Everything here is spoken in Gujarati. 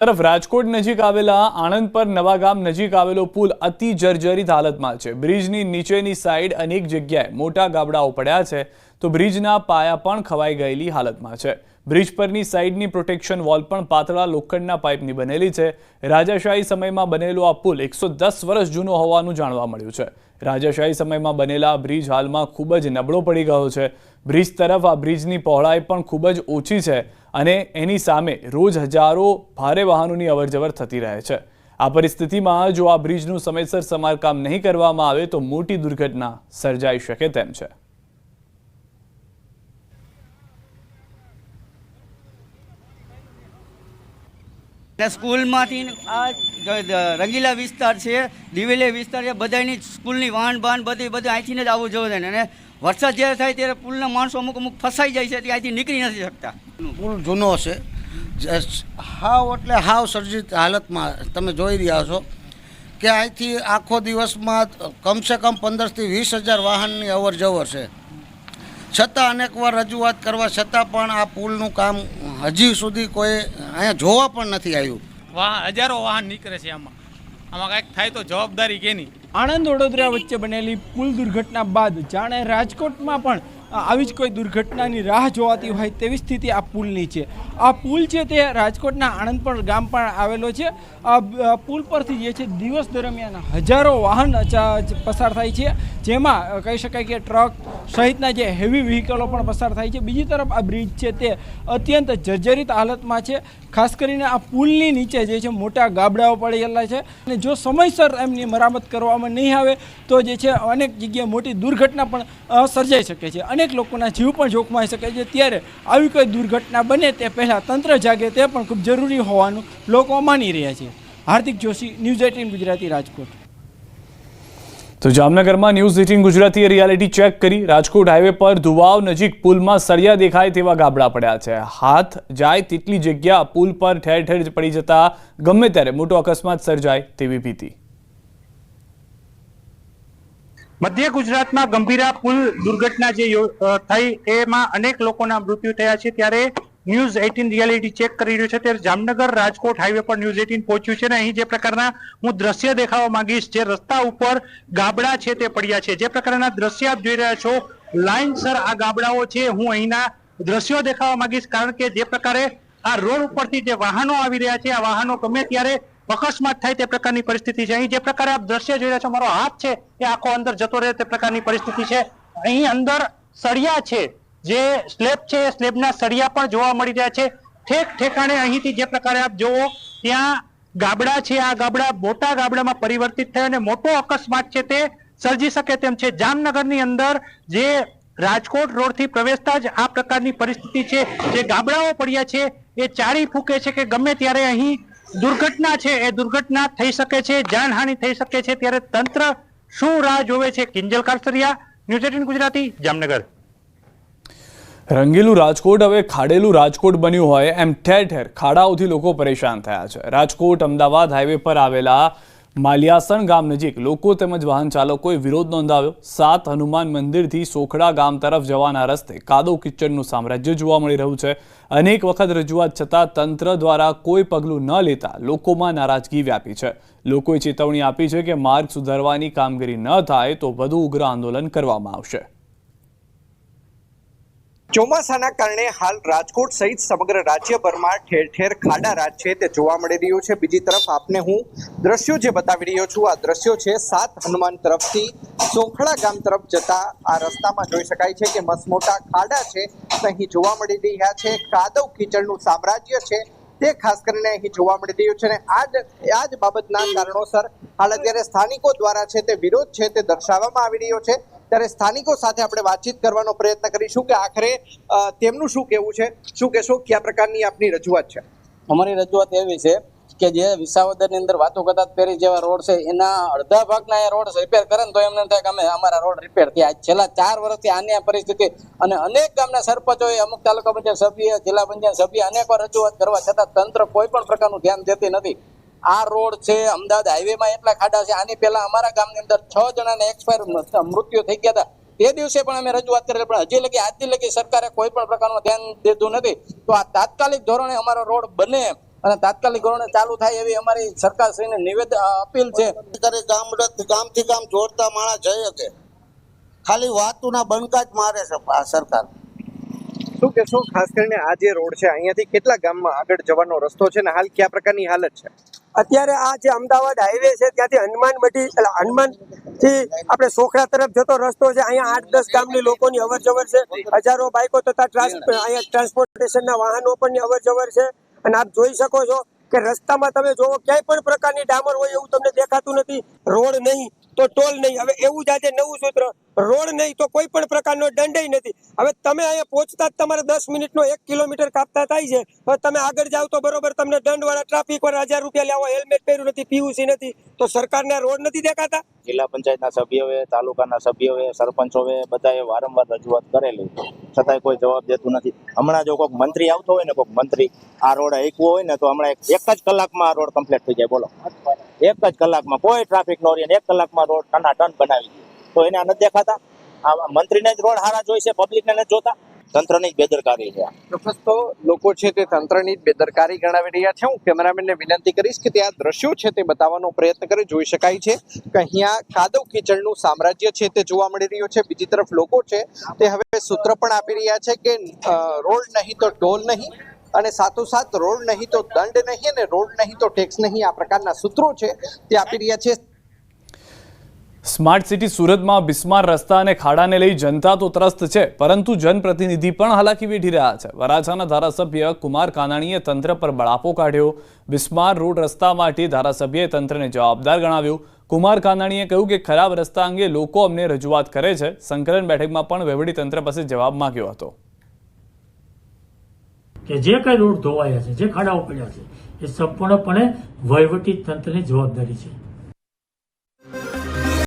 તરફ રાજકોટ નજીક આવેલા આણંદ પર નવાગામ નજીક આવેલો પુલ અતિ જર્જરિત હાલતમાં છે। બ્રિજની નીચેની સાઈડ અનેક જગ્યાએ મોટા ગાબડાઓ પડ્યા છે તો બ્રિજના પાયા પણ ખવાઈ ગયેલી હાલતમાં છે। બ્રિજ પરની સાઈડની પ્રોટેક્શન વોલ પણ પાતળા લોખંડના પાઇપની બનેલી છે। રાજાશાહી સમયમાં બનેલો આ પુલ 110 વર્ષ જૂનો હોવાનું જાણવા મળ્યું છે। રાજાશાહી સમયમાં બનેલા બ્રિજ હાલમાં ખૂબ જ નબળો પડી ગયો છે। બ્રિજ તરફ આ બ્રિજની પહોળાઈ પણ ખૂબ જ ઓછી છે અને એની સામે રોજ હજારો ભારે વાહનોની અવરજવર થતી રહે છે। આ પરિસ્થિતિમાં જો આ બ્રિજનું સમયસર સમારકામ નહીં કરવામાં આવે તો મોટી દુર્ઘટના સર્જાઈ શકે તેમ છે। સ્કૂલમાંથી આ રંગીલા વિસ્તાર છે, દિવેલી વિસ્તાર છે, બધાની સ્કૂલની વાહન બધી અહીંથી જ આવવું જવું છે અને વરસાદ જ્યારે થાય ત્યારે પુલના માણસો અમુક ફસાઈ જાય છે, ત્યાંથી નીકળી નથી શકતા। પુલ જૂનો છે, હાવ એટલે હાવ સર્જિત હાલતમાં તમે જોઈ રહ્યા છો કે અહીંથી આખો દિવસમાં કમસે કમ 15,000 થી 20,000 વાહનની અવર જવર છે। છતાં અનેકવાર રજૂઆત કરવા છતાં પણ આ પુલનું કામ હજી સુધી કોઈ અહીંયા જોવા પણ નથી આવ્યું। હજારો વાહન નીકળે છે, આમાં કાંઈક થાય તો જવાબદારી કેની? આણંદ વડોદરા વચ્ચે બનેલી પુલ દુર્ઘટના બાદ જાણે રાજકોટમાં પણ આવી જ કોઈ દુર્ઘટનાની રાહ જોવાતી હોય તેવી સ્થિતિ આ પુલની છે। આ પુલ છે તે રાજકોટના આણંદ પર ગામ પણ આવેલો છે। આ પુલ પરથી જે છે દિવસ દરમિયાન હજારો વાહન પસાર થાય છે, જેમાં કહી શકાય કે ટ્રક સહિતના જે હેવી વ્હીકલો પણ પસાર થાય છે। બીજી તરફ આ બ્રિજ છે તે અત્યંત જર્જરિત હાલતમાં છે। ખાસ કરીને આ પુલની નીચે જે છે મોટા ગાબડાઓ પડેલા છે અને જો સમયસર એમની મરામત કરવામાં નહીં આવે તો જે છે અનેક જગ્યાએ મોટી દુર્ઘટના પણ સર્જાઈ શકે છે, અનેક લોકોના જીવ પણ જોખમાઈ શકે છે। ત્યારે આવી કોઈ દુર્ઘટના બને તે પહેલાં તંત્ર જાગે તે પણ ખૂબ જરૂરી હોવાનું લોકો માની રહ્યા છે। હાર્દિક જોશી, ન્યૂઝ 18 ગુજરાતી, રાજકોટ। તો જામનગરમાં ન્યૂઝ 18 ગુજરાતીએ રિયાલિટી ચેક કરી। રાજકોટ હાઈવે પર ધુવાવ નજીક પુલમાં સળિયા દેખાય તેવા ગાબડા પડ્યા છે। હાથ જાય તેટલી જગ્યા પુલ પર ઠેર ઠેર પડી જતા ગમે ત્યારે મોટો અકસ્માત સર્જાય તેવી ભીતિ। મધ્ય ગુજરાતમાં ગંભીરા પુલ દુર્ઘટના જે થઈ એમાં અનેક લોકોના મૃત્યુ થયા છે। ત્યારે ન્યૂઝ 18 રિયાલિટી ચેક કરી રહ્યું છે ત્યારે જામનગર રાજકોટ હાઈવે પર ન્યૂઝ 18 પહોંચ્યું છે અને અહીં જે પ્રકારના હું દ્રશ્ય દેખાવા માંગીશ, જે રસ્તા ઉપર ગાબડા છે તે પડ્યા છે, જે પ્રકારના દ્રશ્ય આપ જોઈ રહ્યા છો લાઇનસર આ ગાબડાઓ છે, હું અહીંના દ્રશ્યો દેખાવા માંગીશ કારણ કે જે પ્રકારે આ રોડ ઉપરથી જે વાહનો આવી રહ્યા છે આ વાહનો ગમે ત્યારે અકસ્માત થાય તે પ્રકારની પરિસ્થિતિ છે। અહીં જે પ્રકારે આપ દ્રશ્ય જોઈ રહ્યા છો, મારો હાથ છે એ આખો અંદર જતો રહે તે પ્રકારની પરિસ્થિતિ છે। અહીં અંદર સળિયા છે, જે સ્લેબ છે એ સ્લેબના સળિયા પણ જોવા મળી રહ્યા છે। ઠેક ઠેકાણે અહીંથી જે પ્રકારે આપ જોવો ત્યાં ગાબડા છે, આ ગાબડા મોટા ગાબડામાં પરિવર્તિત થયા અને મોટો અકસ્માત છે તે સર્જી શકે તેમ છે। જામનગરની અંદર જે રાજકોટ રોડથી પ્રવેશતા જ આ પ્રકારની પરિસ્થિતિ છે, જે ગાબડાઓ પડ્યા છે એ ચારી ફૂકે છે કે ગમે ત્યારે અહીં દુર્ઘટના છે એ દુર્ઘટના થઈ શકે છે, જાનહાનિ થઈ શકે છે। ત્યારે તંત્ર શું રાહ જોવે છે? કિંજલ કારસરિયા, ન્યૂઝ 18 ગુજરાતી, જામનગર। રંગીલું રાજકોટ હવે ખાડેલું રાજકોટ બન્યું હોય એમ ઠેર ઠેર ખાડાઓથી લોકો પરેશાન થયા છે। રાજકોટ અમદાવાદ હાઈવે પર આવેલા માલિયાસણ ગામ નજીક લોકો તેમજ વાહન ચાલકોએ વિરોધ નોંધાવ્યો। 7 હનુમાન મંદિરથી સોખડા ગામ તરફ જવાના રસ્તે કાદવ કિચડનું સામ્રાજ્ય જોવા મળી રહ્યું છે। અનેક વખત રજૂઆત છતાં તંત્ર દ્વારા કોઈ પગલું ન લેતા લોકોમાં નારાજગી વ્યાપી છે। લોકોએ ચેતવણી આપી છે કે માર્ગ સુધારવાની કામગીરી ન થાય તો વધુ ઉગ્ર આંદોલન કરવામાં આવશે। ચોમાસાના કારણે હાલ રાજકોટ સહિત સમગ્ર રાજ્યભરમાં ઠેર ઠેર ખાડા રાજ છે તે જોવા મળી રહ્યું છે। બીજી તરફ આપને હું દ્રશ્યો જે બતાવી રહ્યો છું, આ દ્રશ્યો છે 7 હનુમાન તરફથી સોખડા ગામ તરફ જતા આ રસ્તામાં જોઈ શકાય છે કે મસમોટા ખાડા છે અહીં જોવા મળી રહ્યા છે। કાદવ કીચડનું સામ્રાજ્ય છે તે ખાસ કરીને અહીં જોવા મળી રહ્યું છે અને આ જ બાબતના કારણોસર હાલ અત્યારે સ્થાનિકો દ્વારા છે તે વિરોધ છે તે દર્શાવવામાં આવી રહ્યો છે। ત્યારે સ્થાનિકો સાથે આપણે વાતચીત કરવાનો પ્રયત્ન કરીશું કે આખરે તેમનું શું કહેવું છે। શું કહેશો, કયા પ્રકારની આપની રજૂઆત છે? અમારી રજૂઆત એવી છે કે જે વિસાવદરની અંદર વાતો કરતા પેરી જેવા રોડ છે એના અડધા ભાગના રોડ રિપેર કરે ને તો એમને થાય કે અમે અમારા રોડ રિપેર થયા। છેલ્લા 4 વર્ષથી આની આ પરિસ્થિતિ અને અનેક ગામના સરપંચોએ, અમુક તાલુકા પંચાયત સભ્ય, જિલ્લા પંચાયત સભ્ય અનેકવાર રજૂઆત કરવા છતાં તંત્ર કોઈ પણ પ્રકારનું ધ્યાન દેતી નથી। આ રોડ છે અમદાવાદ હાઈવેમાં એટલા ખાડા છે। આની પહેલા અમારા ગામની અંદર 6 જણાને એક્સપાયર મૃત્યુ થઈ ગયા હતા, તે દિવસે પણ અમે રજૂઆત કરેલી, પણ હજી લગી આજથી લગી સરકારે કોઈ પણ પ્રકારનું ધ્યાન દીધું નથી। તો આ તાત્કાલિક ધોરણે અમારો રોડ બને અને તાત્કાલિક ધોરણે ચાલુ થાય એવી અમારી સરકારશ્રીને નિવેદન અપીલ છે. ગામથી ગામ જોડતા માણસ જઈ શકે, ખાલી વાતુના બંકા જ મારે છે આ સરકાર. શું કહેશો ખાસ કરીને આ જે રોડ છે અહીંયાથી કેટલા ગામમાં આગળ જવાનો રસ્તો છે ને હાલ કયા પ્રકારની હાલત છે? અત્યારે આ જે અમદાવાદ હાઈવે છે ત્યાંથી હનુમાનથી આપણે સોખડા તરફ જતો રસ્તો છે. અહીંયા 8-10 ગામની લોકોની અવર જવર છે. હજારો બાઇકો તથા અહીંયા ટ્રાન્સપોર્ટેશનના વાહનો પણ અવર જવર છે. અને આપ જોઈ શકો છો કે રસ્તામાં તમે જોવો ક્યાંય પણ પ્રકારની ડામર હોય એવું તમને દેખાતું નથી. રોડ નહીં તો ટોલ નહીં. હવે એવું જ આજે નવું સૂત્ર, રોડ નહીં તો કોઈ પણ પ્રકારનો દંડ નથી. હવે તમે અહીંયા પહોંચતા જ તમારે 10 મિનિટનો 1 કિલોમીટર કાપતા થાય છે. હવે તમે આગળ જાવ તો બરોબર તમને દંડવાળા ટ્રાફિક પર 1000 રૂપિયા લેવો, હેલ્મેટ પહેર્યું નથી, પીયુસી નથી, તો સરકારને રોડ નથી દેખાતા? જિલ્લા પંચાયતના સભ્યોએ, તાલુકાના સભ્યોએ, સરપંચોએ બધાએ વારંવાર રજૂઆત કરેલી, છતાંય કોઈ જવાબ દેતું નથી. હમણાં જો કોઈક મંત્રી આવતો હોય ને, કોઈક મંત્રી આ રોડ હેકવો હોય ને, તો હમણાં એક જ કલાકમાં આ રોડ કમ્પ્લીટ થઈ જાય. બોલો, એક જ કલાકમાં કોઈ ટ્રાફિક નો રહે, 1 કલાકમાં રોડ ટન બનાવી દે. તો એને આ નથી દેખાતા? આ મંત્રીને જ રોડ હારા જોઈ છે, પબ્લિકને નથી જોતા? તંત્રની જ બેદરકારી છે. ચોક્કસ તો લોકો છે તે તંત્રની જ બેદરકારી ગણાવી રહ્યા છે. હું કેમેરામેનને વિનંતી કરીશ કે તે આ દ્રશ્યો છે તે બતાવવાનો પ્રયત્ન કરે. જોઈ શકાય છે કે અહીંયા કાદવ કીચડનું સામ્રાજ્ય છે તે જોવા મળી રહ્યું છે. બીજી તરફ લોકો છે તે હવે સૂત્ર પણ આપી રહ્યા છે કે રોડ નહીં તો ટોલ નહીં, અને સાથોસાથ રોડ નહીં તો દંડ નહીં, અને રોડ નહીં તો ટેક્સ નહીં. આ પ્રકારના સૂત્રો છે તે આપી રહ્યા છે. સ્માર્ટ સિટી સુરતમાં બિસ્માર રસ્તા અને ખાડાને લઈ જનતા તો ત્રસ્ત છે, પરંતુ જનપ્રતિનિધિ પણ હાલાકી વેઠી રહ્યા છે. વરાછાના ધારાસભ્ય કુમાર કાનાણીએ તંત્ર પર બળાપો કાઢ્યો. બિસ્માર રોડ રસ્તા માટે ધારાસભ્યએ તંત્રને જવાબદાર ગણાવ્યું. કુમાર કાનાણીએ કહ્યું કે ખરાબ રસ્તા અંગે લોકો અમને રજૂઆત કરે છે. સંકલન બેઠકમાં પણ વહીવટી તંત્ર પાસે જવાબ માંગ્યો હતો કે જે કઈ રોડ ધોવાયા છે, જે ખાડાઓ પડ્યા છે, એ સંપૂર્ણપણે વહીવટી તંત્રની જવાબદારી છે.